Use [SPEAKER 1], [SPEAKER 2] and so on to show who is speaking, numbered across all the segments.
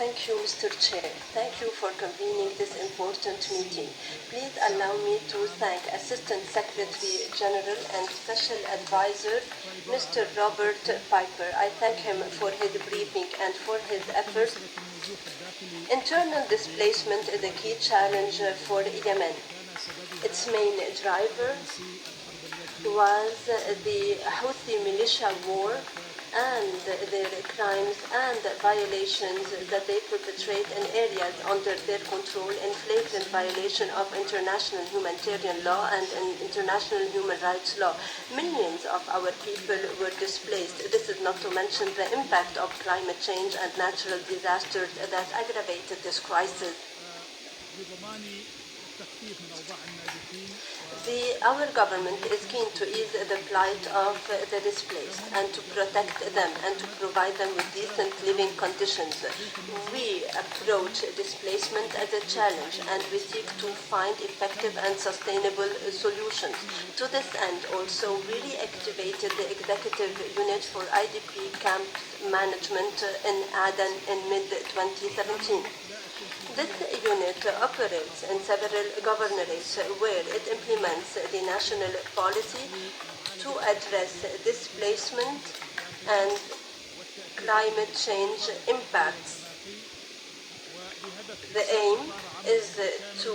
[SPEAKER 1] Thank you, Mr. Chair. Thank you for convening this important meeting. Please allow me to thank Assistant Secretary General and Special Advisor, Mr. Robert Piper. I thank him for his briefing and for his efforts. Internal displacement is a key challenge for Yemen. Its main driver was the Houthi militia war and their crimes and violations that they perpetrate in areas under their control in flagrant violation of international humanitarian law and international human rights law. Millions of our people were displaced. This is not to mention the impact of climate change and natural disasters that aggravated this crisis. Our government is keen to ease the plight of the displaced and to protect them and to provide them with decent living conditions. We approach displacement as a challenge and we seek to find effective and sustainable solutions. To this end, also, we reactivated the executive unit for IDP camp management in Aden in mid-2017. This unit operates in several governorates where it implements the national policy to address displacement and climate change impacts. The aim is to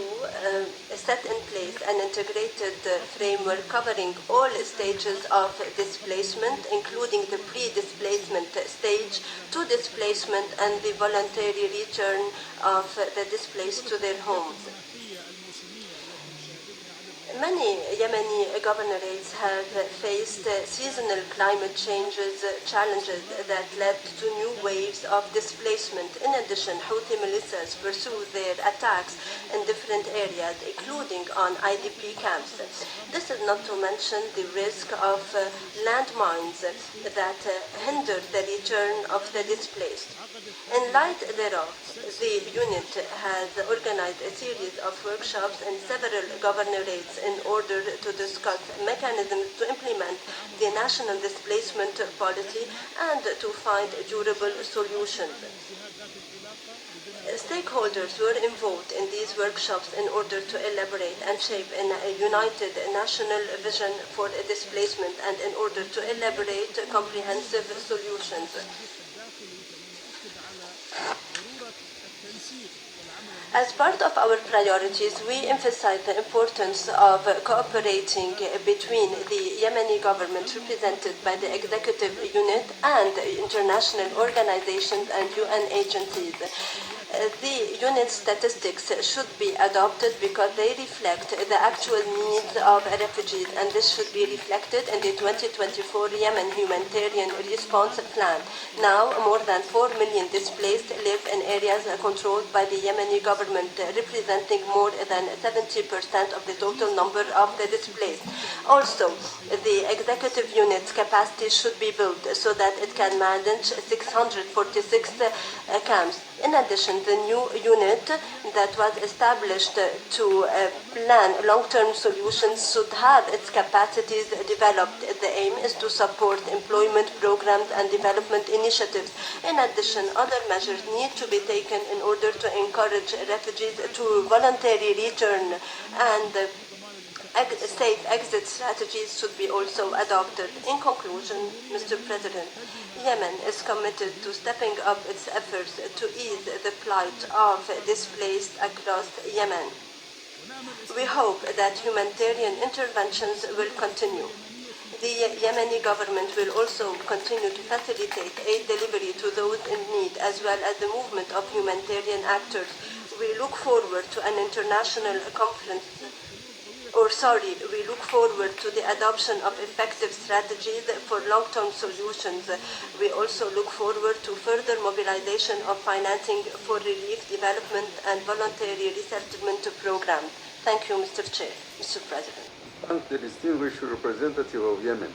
[SPEAKER 1] set in place an integrated framework covering all stages of displacement, including the pre-displacement stage, to displacement and the voluntary return of the displaced to their homes. Many Yemeni governorates have faced seasonal climate changes challenges that led to new waves of displacement. In addition, Houthi militias pursue their attacks in different areas, including on IDP camps. This is not to mention the risk of landmines that hinder the return of the displaced. In light thereof, the unit has organized a series of workshops in several governorates in order to discuss mechanisms to implement the national displacement policy and to find durable solutions. Stakeholders were involved in these workshops in order to elaborate and shape a united national vision for displacement and in order to elaborate comprehensive solutions. As part of our priorities, we emphasize the importance of cooperating between the Yemeni government represented by the executive unit and international organizations and UN agencies. The unit statistics should be adopted because they reflect the actual needs of refugees, and this should be reflected in the 2024 Yemen Humanitarian Response Plan. Now, more than 4 million displaced live in areas controlled by the Yemeni government, representing more than 70% of the total number of the displaced. Also, the executive unit's capacity should be built so that it can manage 646 camps. In addition, the new unit that was established to plan long-term solutions should have its capacities developed. The aim is to support employment programs and development initiatives. In addition, other measures need to be taken in order to encourage refugees to voluntarily return, and safe exit strategies should be also adopted. In conclusion, Mr. President, Yemen is committed to stepping up its efforts to ease the plight of displaced across Yemen. We hope that humanitarian interventions will continue. The Yemeni government will also continue to facilitate aid delivery to those in need, as well as the movement of humanitarian actors. We look forward to an international conference we look forward to the adoption of effective strategies for long-term solutions. We also look forward to further mobilization of financing for relief, development, and voluntary resettlement programs. Thank you, Mr. Chair, Mr. President.
[SPEAKER 2] Thank the distinguished representative of Yemen.